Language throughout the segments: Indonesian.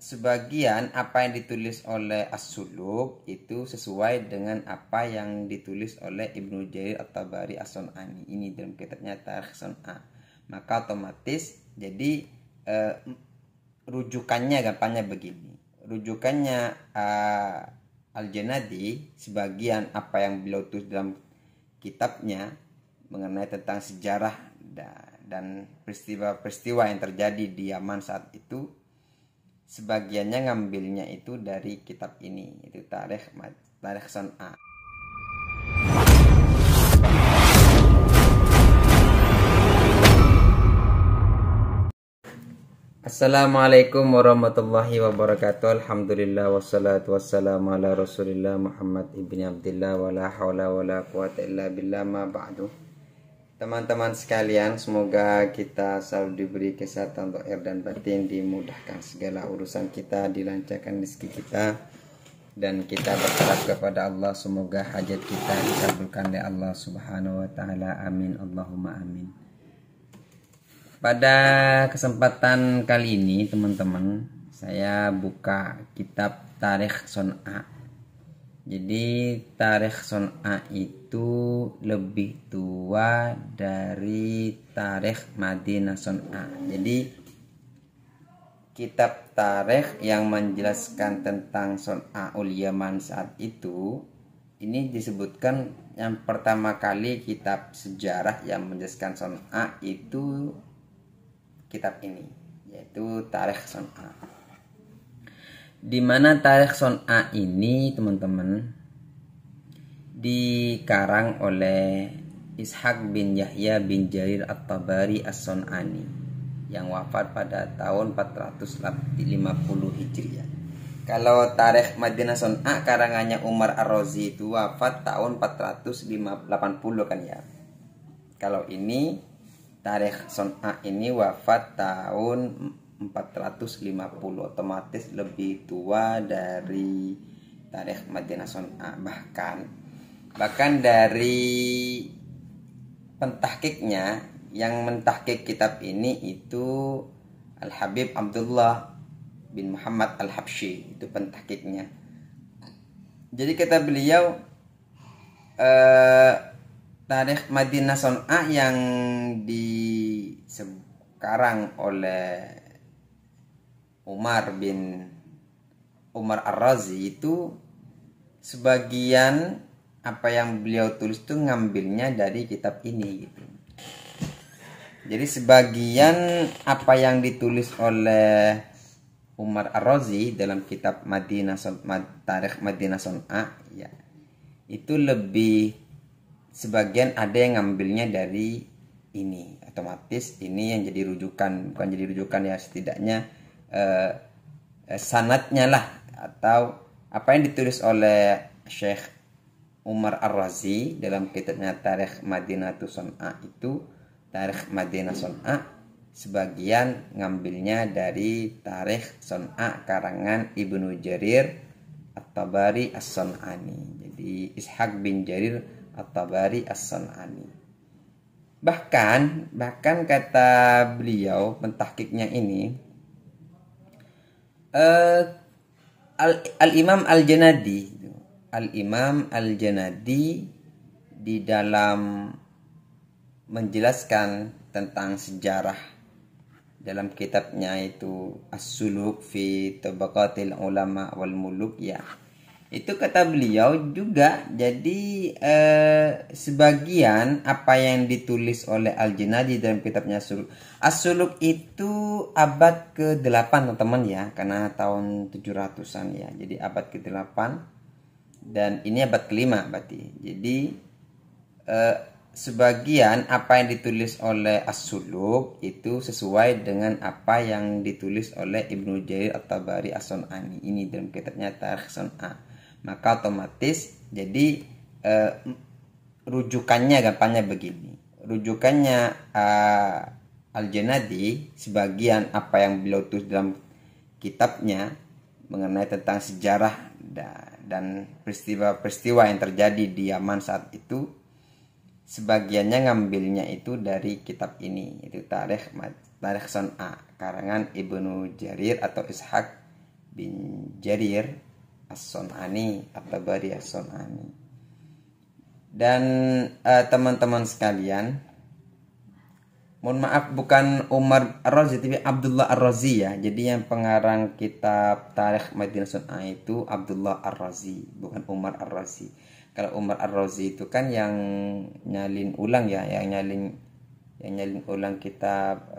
sebagian apa yang ditulis oleh As-Suluk itu sesuai dengan apa yang ditulis oleh Ibnu Jarir At-Tabari As-Sun'ani ini dalam kitabnya Tarikh Sun'a. Maka otomatis jadi rujukannya gampangnya begini. Rujukannya Al-Janadi, sebagian apa yang beliau tulis dalam kitabnya mengenai tentang sejarah dan peristiwa-peristiwa yang terjadi di Yaman saat itu, sebagiannya ngambilnya itu dari kitab ini, itu Tarikh Sun'a. Assalamualaikum warahmatullahi wabarakatuh. Alhamdulillah wassalatu wassalamu ala Rasulillah Muhammad ibni Abdillah wala haula wala quwata illa billah ma ba'du. Teman-teman sekalian, semoga kita selalu diberi kesehatan zahir dan batin, dimudahkan segala urusan kita, dilancarkan rezeki kita, dan kita berharap kepada Allah semoga hajat kita dikabulkan oleh Allah Subhanahu wa taala. Amin Allahumma amin. Pada kesempatan kali ini teman-teman, saya buka kitab Tarikh Sun'a. Jadi Tarikh Sun'a itu lebih tua dari Tarikh Madinah Sun'a. Jadi kitab Tarikh yang menjelaskan tentang Sun'aul Yaman saat itu, ini disebutkan yang pertama kali kitab sejarah yang menjelaskan Sun'a itu kitab ini, yaitu Tarikh Sun'a. Di mana Tarikh Sun'a ini teman-teman dikarang oleh Ishaq bin Yahya bin Jarir At-Tabari As-Sun'ani yang wafat pada tahun 450 Hijriah. Kalau Tarikh Madinah Sun'a karangannya Umar Ar-Razi itu wafat tahun 480 kan ya. Kalau ini Tarikh Sun'a ini wafat tahun 450, otomatis lebih tua dari Tarikh Madinah Sun'a. Bahkan dari pentahkiknya, yang mentahkik kitab ini itu Al-Habib Abdullah bin Muhammad Al-Habsyi, itu pentahkiknya. Jadi kata beliau Tarikh Madinah Sun'a yang disekarang oleh Umar Ar-Razi itu sebagian apa yang beliau tulis itu ngambilnya dari kitab ini gitu. Jadi sebagian apa yang ditulis oleh Umar Ar-Razi dalam kitab Tarikh Madinah Sun'a ya, itu lebih sebagian ada yang ngambilnya dari ini. Otomatis ini yang jadi rujukan, bukan jadi rujukan ya, setidaknya sanadnya lah, atau apa yang ditulis oleh Syekh Umar Ar-Razi dalam kitabnya Tarikh Madinah Sun'a itu, Tarikh Madinah Sun'a sebagian ngambilnya dari Tarikh Sun'a karangan Ibnu Jarir At-Tabari As-Sun'ani. Jadi Ishaq bin Jarir At-Tabari As-Sun'ani. Bahkan kata beliau pentahkiknya ini, Al-Imam Al-Janadi di dalam menjelaskan tentang sejarah dalam kitabnya itu As-Suluk fi Tabaqatil Ulama wal Muluk ya, itu kata beliau juga jadi sebagian apa yang ditulis oleh Al-Janadi dalam kitabnya As-Suluk itu abad ke-8 teman-teman ya, karena tahun 700-an ya. Jadi abad ke-8 dan ini abad ke-5 berarti. Jadi sebagian apa yang ditulis oleh As-Suluk itu sesuai dengan apa yang ditulis oleh Ibnu Jarir At-Tabari As-Sun'ani ini dalam kitabnya Tarikh Sun'a. Maka otomatis jadi rujukannya gampangnya begini. Rujukannya Al-Janadi, sebagian apa yang beliau tulis dalam kitabnya mengenai tentang sejarah dan peristiwa-peristiwa yang terjadi di Yaman saat itu, sebagiannya ngambilnya itu dari kitab ini, itu Tarikh Sun'a karangan Ibnu Jarir atau Ishaq bin Jarir As-Sun'ani, At-Tabari As-Sun'ani. Dan teman-teman sekalian, mohon maaf, bukan Umar Ar-Razi tapi Abdullah Ar-Razi ya. Jadi yang pengarang kitab Tarikh Madinah Sun'ah itu Abdullah Ar-Razi, bukan Umar Ar-Razi. Kalau Umar Ar-Razi itu kan yang nyalin ulang ya, yang nyalin ulang kitab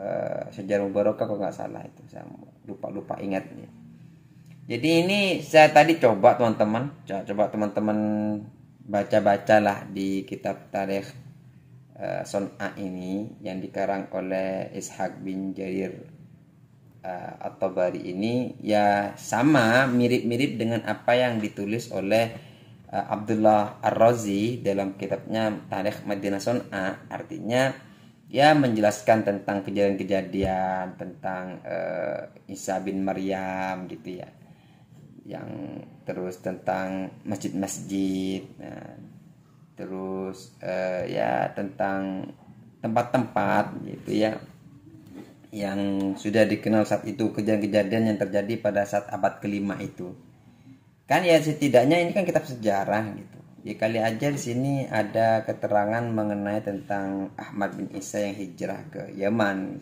Sejarah Mubarakah kalau nggak salah itu. Saya lupa ingat ya. Jadi ini saya tadi coba teman-teman baca-bacalah di kitab Tarikh Sun'ah ini yang dikarang oleh Ishaq bin Jarir At-Tabari ini, ya sama mirip-mirip dengan apa yang ditulis oleh Abdullah Ar-Razi dalam kitabnya Tarikh Madinah Sun'ah. Artinya ya menjelaskan tentang kejadian-kejadian tentang Isa bin Maryam gitu ya, yang terus tentang masjid-masjid, nah, terus ya tentang tempat-tempat gitu ya yang sudah dikenal saat itu, kejadian-kejadian yang terjadi pada saat abad kelima itu kan. Ya setidaknya ini kan kitab sejarah gitu ya, kali aja di sini ada keterangan mengenai tentang Ahmad bin Isa yang hijrah ke Yaman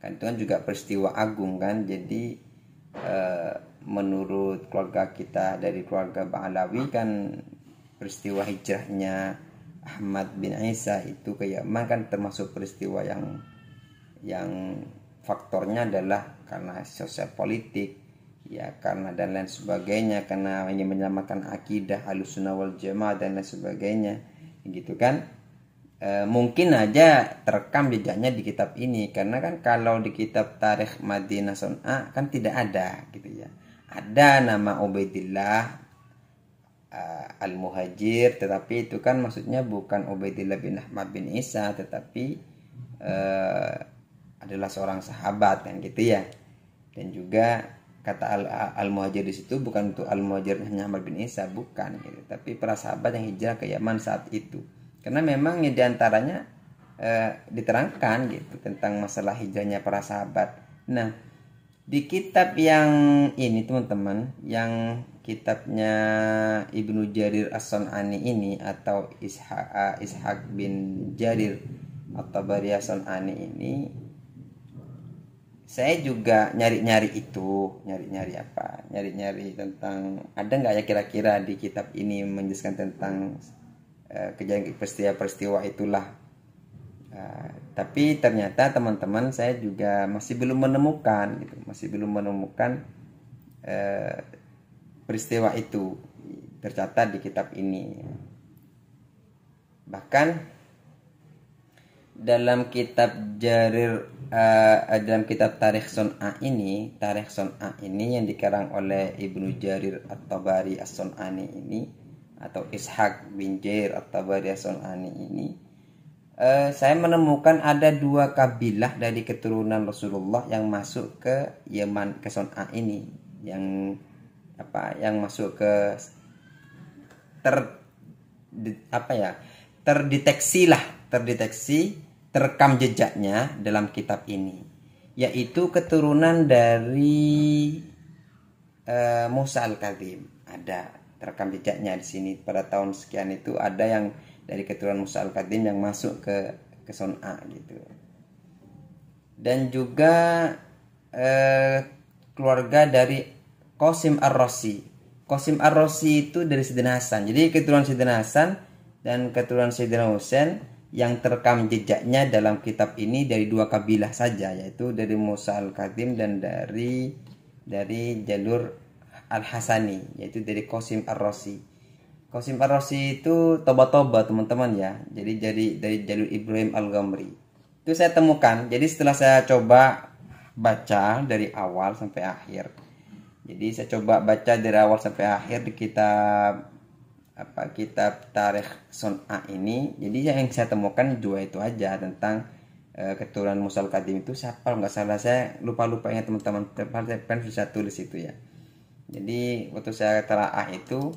kan, itu kan juga peristiwa agung kan. Jadi menurut keluarga kita dari keluarga Ba'alawi kan, peristiwa hijrahnya Ahmad bin Isa itu ke Yaman kan termasuk peristiwa yang faktornya adalah karena sosial politik ya, karena dan lain sebagainya, karena ingin menyelamatkan akidah Ahlussunnah wal Jamaah dan lain sebagainya gitu kan. Mungkin aja terekam jejaknya di kitab ini, karena kan kalau di kitab Tarikh Madinah Sun'ah kan tidak ada gitu ya. Ada nama Ubaidillah Al-Muhajir, tetapi itu kan maksudnya bukan Ubaidillah bin Ahmad bin Isa, tetapi adalah seorang sahabat kan gitu ya. Dan juga kata Al-Muhajir di situ bukan untuk Al-Muhajir hanya Ahmad bin Isa, bukan gitu, tapi para sahabat yang hijrah ke Yaman saat itu. Karena memang ya diantaranya diterangkan gitu tentang masalah hijrahnya para sahabat. Nah, di kitab yang ini teman-teman, yang kitabnya Ibnu Jarir As-Sun'ani ini atau Ishaq bin Jarir At-Tabari As-Sun'ani ini, saya juga nyari-nyari tentang ada nggak ya kira-kira di kitab ini menjelaskan tentang kejadian peristiwa itulah. Tapi ternyata teman-teman saya juga masih belum menemukan peristiwa itu tercatat di kitab ini. Bahkan dalam kitab dalam kitab Tarikh Sun'ah ini yang dikarang oleh Ibnu Jarir At-Tabari As-Sun'ani ini atau Ishaq bin Jarir At-Tabari As-Sun'ani ini, saya menemukan ada 2 kabilah dari keturunan Rasulullah yang masuk ke Yaman, ke Sun'ah ini, yang masuk ke terdeteksi terekam jejaknya dalam kitab ini, yaitu keturunan dari Musa Al-Kadzim. Ada terekam jejaknya di sini pada tahun sekian itu, ada yang dari keturunan Musa Al-Kadzim yang masuk ke Sun'ah gitu. Dan juga keluarga dari Qasim Ar-Razi. Qasim Ar-Razi itu dari Sayyidina Hasan. Jadi keturunan Sayyidina Hasan dan keturunan Sayyidina Husain yang terekam jejaknya dalam kitab ini dari 2 kabilah saja, yaitu dari Musa Al-Kadzim dan dari jalur Al-Hasani, yaitu dari Qasim Ar-Razi. Qasim Ar-Razi itu toba-toba teman-teman ya. Jadi dari jalur Ibrahim Al-Ghamri. Itu saya temukan. Jadi setelah saya coba baca dari awal sampai akhir. Jadi saya coba baca dari awal sampai akhir di kitab Tarikh Sun'ah ini. Jadi yang saya temukan 2 itu aja tentang keturunan Musa Al-Kadzim itu siapa, nggak salah saya lupa ingat teman-teman, kan bisa tulis itu ya. Jadi waktu saya telaah itu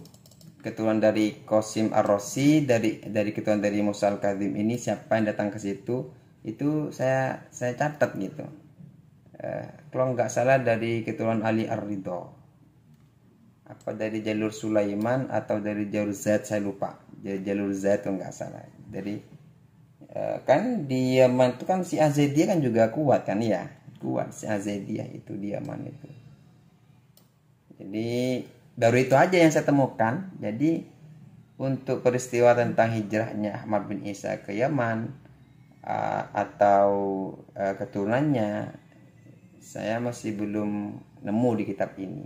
keturunan dari Qasim Ar-Razi, dari keturunan dari Musa Al-Kadzim ini siapa yang datang ke situ, itu saya catat gitu. Kalau nggak salah dari keturunan Ali Ar-Ridho Apa dari jalur Sulaiman atau dari jalur Zaid, saya lupa. Dari jalur Zaid kalau nggak salah. Dari kan di Yaman itu kan si Azidiyah kan juga kuat kan ya, kuat si Azidiyah itu di Yaman itu. Jadi baru itu aja yang saya temukan. Jadi untuk peristiwa tentang hijrahnya Ahmad bin Isa ke Yaman atau keturunannya, saya masih belum nemu di kitab ini.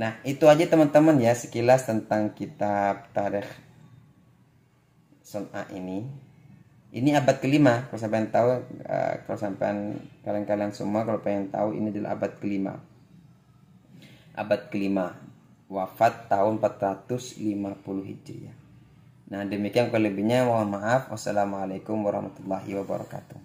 Nah, itu aja teman-teman ya sekilas tentang kitab Tarikh Sun'a ini. Ini abad kelima, kalau sampai tahu, kalau sampai kalian semua kalau pengen tahu, ini adalah abad kelima. Abad kelima, wafat tahun 450 Hijriah. Nah, demikian, kalau lebihnya mohon maaf. Wassalamualaikum warahmatullahi wabarakatuh.